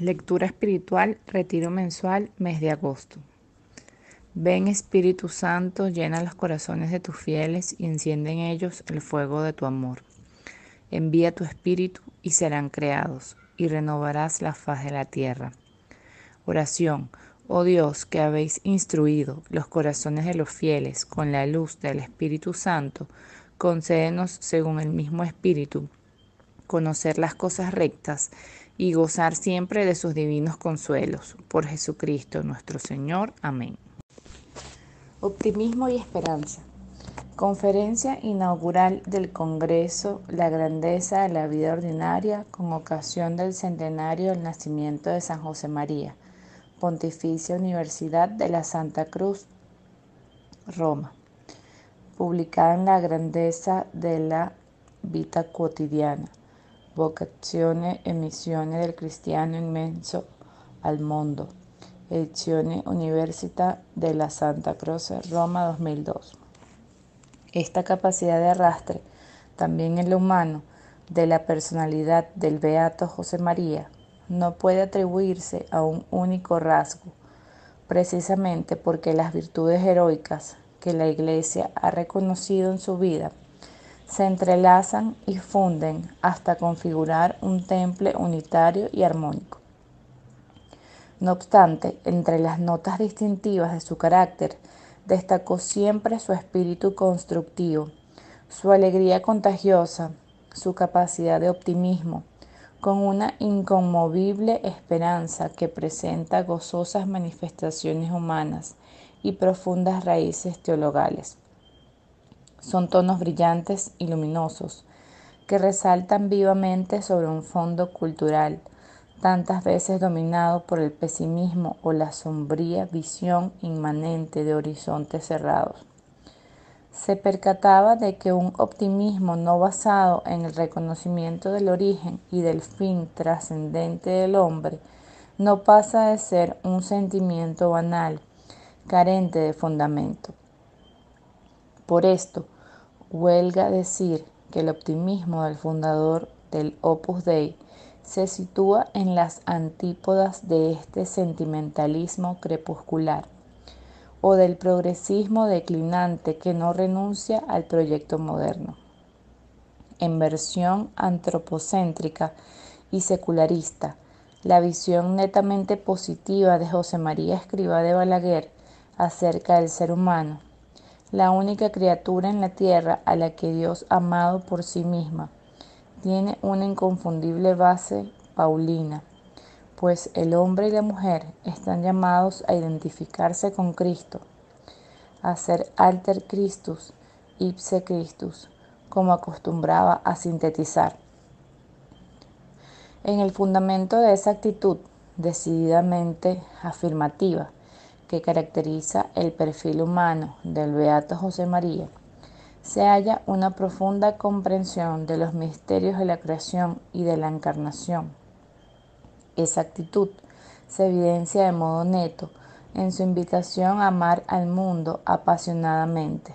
Lectura espiritual, retiro mensual, mes de agosto. Ven Espíritu Santo, llena los corazones de tus fieles y enciende en ellos el fuego de tu amor. Envía tu Espíritu y serán creados, y renovarás la faz de la tierra. Oración. Oh Dios, que habéis instruido los corazones de los fieles con la luz del Espíritu Santo, concédenos según el mismo Espíritu conocer las cosas rectas y gozar siempre de sus divinos consuelos. Por Jesucristo nuestro Señor. Amén. Optimismo y esperanza. Conferencia inaugural del Congreso La grandeza de la vida ordinaria con ocasión del centenario del nacimiento de San José María, Pontificia Universidad de la Santa Cruz, Roma. Publicada en La grandeza de la vita quotidiana. Vocazione e missione del cristiano inmenso al mondo. Edizione Università della Santa Croce, Roma 2002. Esta capacidad de arrastre, también en lo humano, de la personalidad del beato José María, no puede atribuirse a un único rasgo, precisamente porque las virtudes heroicas que la Iglesia ha reconocido en su vida se entrelazan y funden hasta configurar un temple unitario y armónico. No obstante, entre las notas distintivas de su carácter, destacó siempre su espíritu constructivo, su alegría contagiosa, su capacidad de optimismo, con una inconmovible esperanza que presenta gozosas manifestaciones humanas y profundas raíces teologales. Son tonos brillantes y luminosos, que resaltan vivamente sobre un fondo cultural, tantas veces dominado por el pesimismo o la sombría visión inmanente de horizontes cerrados. Se percataba de que un optimismo no basado en el reconocimiento del origen y del fin trascendente del hombre no pasa de ser un sentimiento banal, carente de fundamento. Por esto, huelga decir que el optimismo del fundador del Opus Dei se sitúa en las antípodas de este sentimentalismo crepuscular o del progresismo declinante que no renuncia al proyecto moderno. En versión antropocéntrica y secularista, la visión netamente positiva de José María Escrivá de Balaguer acerca del ser humano, la única criatura en la tierra a la que Dios ha amado por sí misma, tiene una inconfundible base paulina, pues el hombre y la mujer están llamados a identificarse con Cristo, a ser alter Christus, ipse Christus, como acostumbraba a sintetizar. En el fundamento de esa actitud decididamente afirmativa, que caracteriza el perfil humano del beato José María, se halla una profunda comprensión de los misterios de la creación y de la encarnación. Esa actitud se evidencia de modo neto en su invitación a amar al mundo apasionadamente.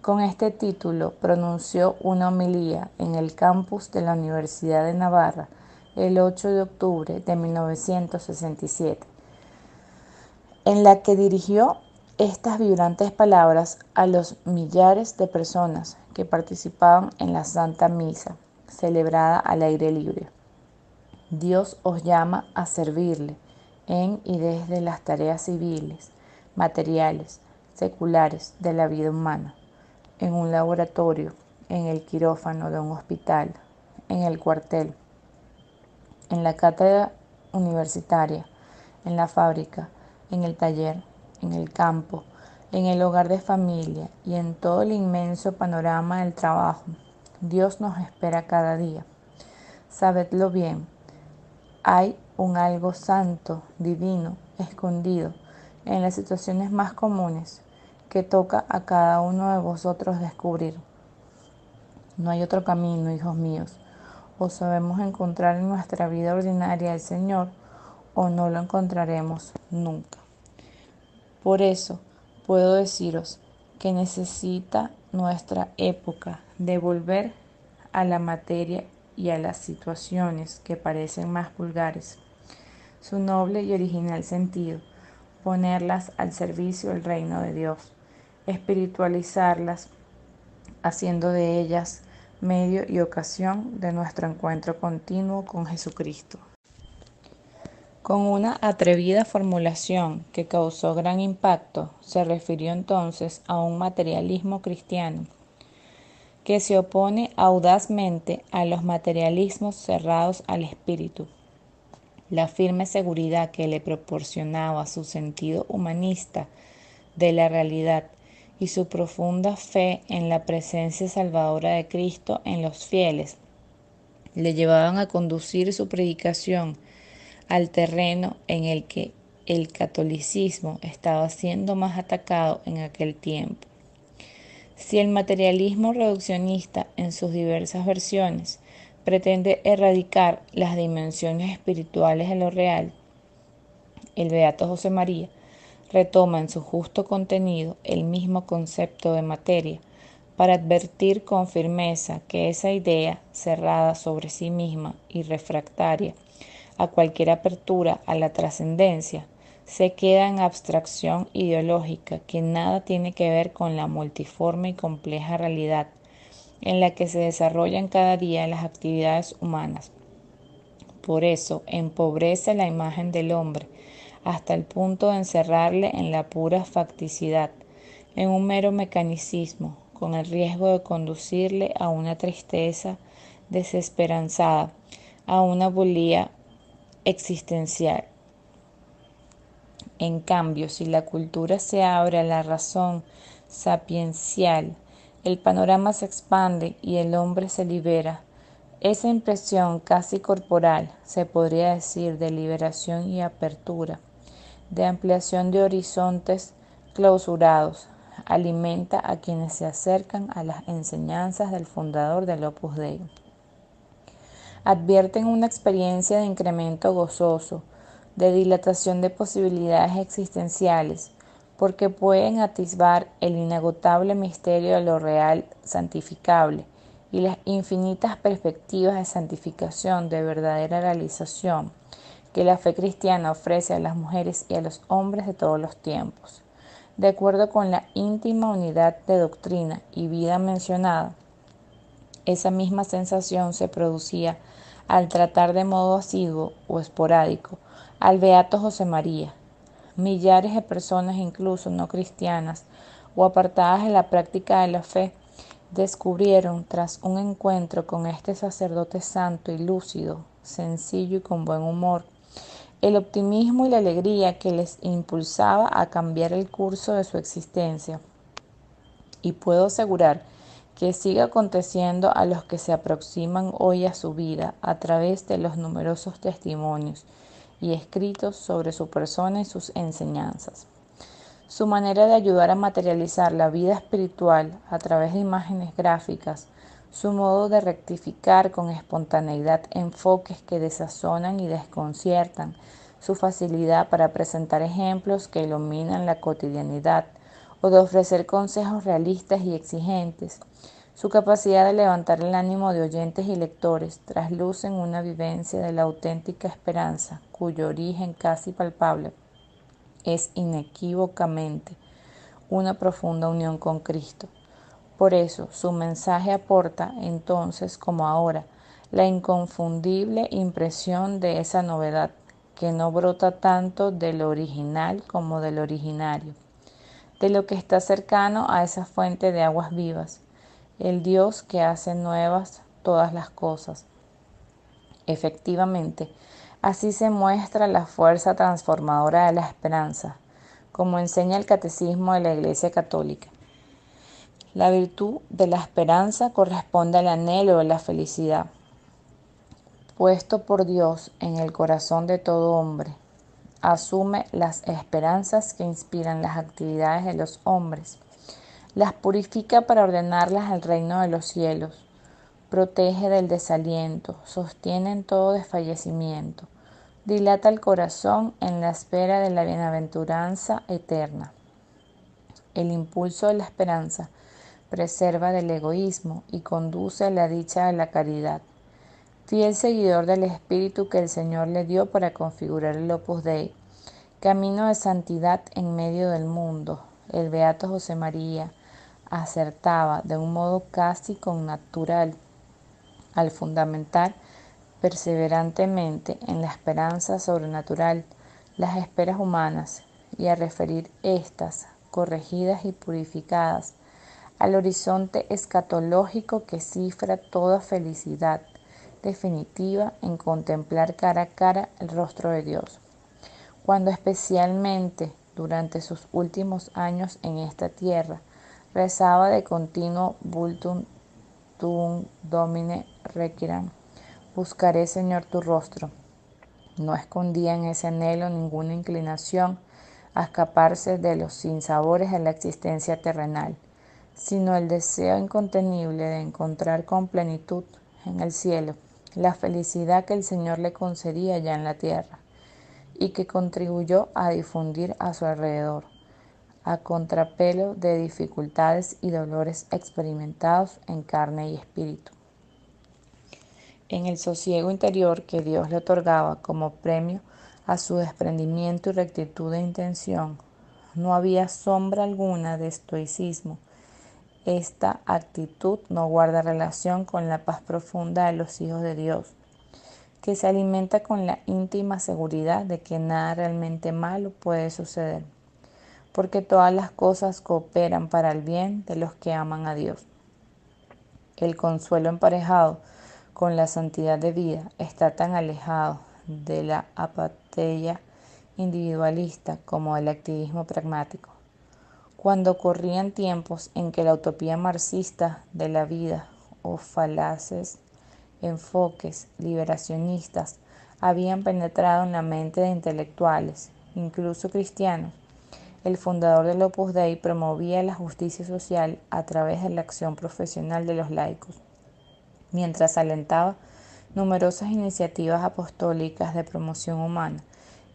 Con este título pronunció una homilía en el campus de la Universidad de Navarra el 8 de octubre de 1967, en la que dirigió estas vibrantes palabras a los millares de personas que participaban en la Santa Misa, celebrada al aire libre. Dios os llama a servirle en y desde las tareas civiles, materiales, seculares de la vida humana, en un laboratorio, en el quirófano de un hospital, en el cuartel, en la cátedra universitaria, en la fábrica, en el taller, en el campo, en el hogar de familia y en todo el inmenso panorama del trabajo. Dios nos espera cada día. Sabedlo bien, hay un algo santo, divino, escondido en las situaciones más comunes que toca a cada uno de vosotros descubrir. No hay otro camino, hijos míos. O sabemos encontrar en nuestra vida ordinaria al Señor, o no lo encontraremos nunca. Por eso puedo deciros que necesita nuestra época de volver a la materia y a las situaciones que parecen más vulgares, su noble y original sentido, ponerlas al servicio del reino de Dios, espiritualizarlas, haciendo de ellas medio y ocasión de nuestro encuentro continuo con Jesucristo. Con una atrevida formulación que causó gran impacto, se refirió entonces a un materialismo cristiano que se opone audazmente a los materialismos cerrados al espíritu. La firme seguridad que le proporcionaba su sentido humanista de la realidad y su profunda fe en la presencia salvadora de Cristo en los fieles le llevaban a conducir su predicación al terreno en el que el catolicismo estaba siendo más atacado en aquel tiempo. Si el materialismo reduccionista en sus diversas versiones pretende erradicar las dimensiones espirituales de lo real, el beato José María retoma en su justo contenido el mismo concepto de materia para advertir con firmeza que esa idea cerrada sobre sí misma y refractaria a cualquier apertura a la trascendencia se queda en abstracción ideológica que nada tiene que ver con la multiforme y compleja realidad en la que se desarrollan cada día las actividades humanas. Por eso empobrece la imagen del hombre hasta el punto de encerrarle en la pura facticidad, en un mero mecanicismo, con el riesgo de conducirle a una tristeza desesperanzada, a una bulía existencial. En cambio, si la cultura se abre a la razón sapiencial, el panorama se expande y el hombre se libera. Esa impresión casi corporal, se podría decir, de liberación y apertura, de ampliación de horizontes clausurados, alimenta a quienes se acercan a las enseñanzas del fundador del Opus Dei. Advierten una experiencia de incremento gozoso, de dilatación de posibilidades existenciales, porque pueden atisbar el inagotable misterio de lo real santificable y las infinitas perspectivas de santificación de verdadera realización que la fe cristiana ofrece a las mujeres y a los hombres de todos los tiempos. De acuerdo con la íntima unidad de doctrina y vida mencionada, esa misma sensación se producía al tratar de modo asiduo o esporádico al beato José María. Millares de personas, incluso no cristianas o apartadas de la práctica de la fe, descubrieron, tras un encuentro con este sacerdote santo y lúcido, sencillo y con buen humor, el optimismo y la alegría que les impulsaba a cambiar el curso de su existencia. Y puedo asegurar que sigue aconteciendo a los que se aproximan hoy a su vida a través de los numerosos testimonios y escritos sobre su persona y sus enseñanzas. Su manera de ayudar a materializar la vida espiritual a través de imágenes gráficas, su modo de rectificar con espontaneidad enfoques que desazonan y desconciertan, su facilidad para presentar ejemplos que iluminan la cotidianidad o de ofrecer consejos realistas y exigentes, su capacidad de levantar el ánimo de oyentes y lectores traslucen una vivencia de la auténtica esperanza, cuyo origen casi palpable es inequívocamente una profunda unión con Cristo. Por eso, su mensaje aporta, entonces como ahora, la inconfundible impresión de esa novedad, que no brota tanto de lo original como del originario, de lo que está cercano a esa fuente de aguas vivas, el Dios que hace nuevas todas las cosas. Efectivamente, así se muestra la fuerza transformadora de la esperanza, como enseña el Catecismo de la Iglesia Católica. La virtud de la esperanza corresponde al anhelo de la felicidad, puesto por Dios en el corazón de todo hombre. Asume las esperanzas que inspiran las actividades de los hombres, las purifica para ordenarlas al reino de los cielos, protege del desaliento, sostiene en todo desfallecimiento, dilata el corazón en la espera de la bienaventuranza eterna. El impulso de la esperanza preserva del egoísmo y conduce a la dicha de la caridad. fiel seguidor del espíritu que el Señor le dio para configurar el Opus Dei. Camino de santidad en medio del mundo. El beato José María acertaba de un modo casi connatural al fundamentar perseverantemente en la esperanza sobrenatural las esperas humanas y a referir éstas, corregidas y purificadas, al horizonte escatológico que cifra toda felicidad definitiva en contemplar cara a cara el rostro de Dios. Cuando especialmente durante sus últimos años en esta tierra rezaba de continuo Vultum tuum Domine requiram, buscaré, Señor, tu rostro. No escondía en ese anhelo ninguna inclinación a escaparse de los sinsabores de la existencia terrenal, sino el deseo incontenible de encontrar con plenitud en el cielo la felicidad que el Señor le concedía ya en la tierra y que contribuyó a difundir a su alrededor, a contrapelo de dificultades y dolores experimentados en carne y espíritu. En el sosiego interior que Dios le otorgaba como premio a su desprendimiento y rectitud de intención, no había sombra alguna de estoicismo. Esta actitud no guarda relación con la paz profunda de los hijos de Dios, que se alimenta con la íntima seguridad de que nada realmente malo puede suceder, porque todas las cosas cooperan para el bien de los que aman a Dios. El consuelo emparejado con la santidad de vida está tan alejado de la apatía individualista como del activismo pragmático. Cuando corrían tiempos en que la utopía marxista de la vida o falaces enfoques liberacionistas habían penetrado en la mente de intelectuales, incluso cristianos, el fundador del Opus Dei promovía la justicia social a través de la acción profesional de los laicos, mientras alentaba numerosas iniciativas apostólicas de promoción humana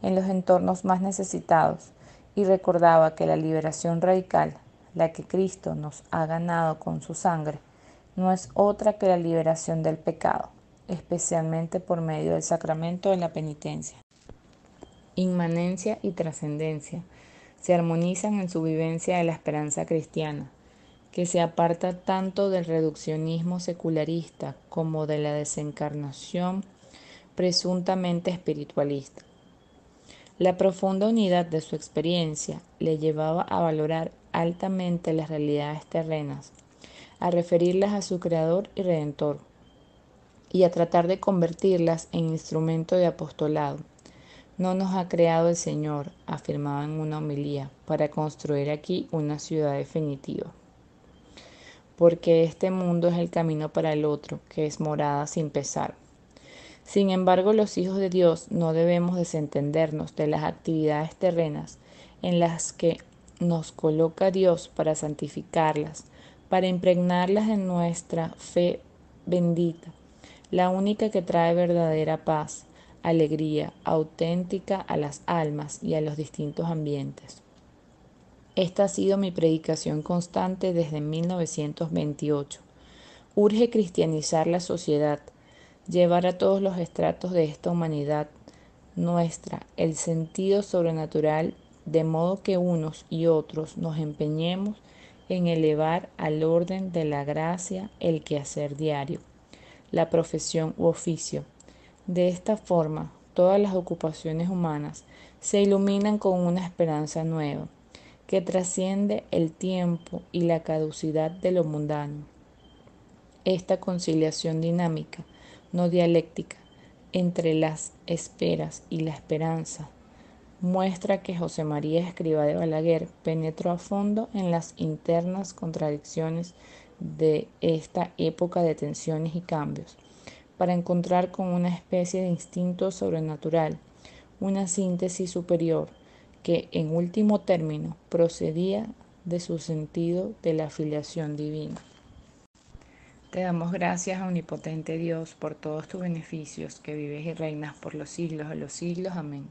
en los entornos más necesitados y recordaba que la liberación radical, la que Cristo nos ha ganado con su sangre, no es otra que la liberación del pecado, especialmente por medio del sacramento de la penitencia. Inmanencia y trascendencia se armonizan en su vivencia de la esperanza cristiana, que se aparta tanto del reduccionismo secularista como de la desencarnación presuntamente espiritualista. La profunda unidad de su experiencia le llevaba a valorar altamente las realidades terrenas, a referirlas a su Creador y Redentor, y a tratar de convertirlas en instrumento de apostolado. No nos ha creado el Señor, afirmaba en una homilía, para construir aquí una ciudad definitiva, porque este mundo es el camino para el otro, que es morada sin pesar. Sin embargo, los hijos de Dios no debemos desentendernos de las actividades terrenas en las que nos coloca Dios para santificarlas, para impregnarlas en nuestra fe bendita, la única que trae verdadera paz, alegría auténtica a las almas y a los distintos ambientes. Esta ha sido mi predicación constante desde 1928. Urge cristianizar la sociedad, llevar a todos los estratos de esta humanidad nuestra el sentido sobrenatural, de modo que unos y otros nos empeñemos en elevar al orden de la gracia el quehacer diario, la profesión u oficio. De esta forma, todas las ocupaciones humanas se iluminan con una esperanza nueva, que trasciende el tiempo y la caducidad de lo mundano. Esta conciliación dinámica, no dialéctica, entre las esperas y la esperanza, muestra que José María Escrivá de Balaguer penetró a fondo en las internas contradicciones de esta época de tensiones y cambios, para encontrar con una especie de instinto sobrenatural una síntesis superior que, en último término, procedía de su sentido de la filiación divina. Te damos gracias, omnipotente Dios, por todos tus beneficios, que vives y reinas por los siglos de los siglos. Amén.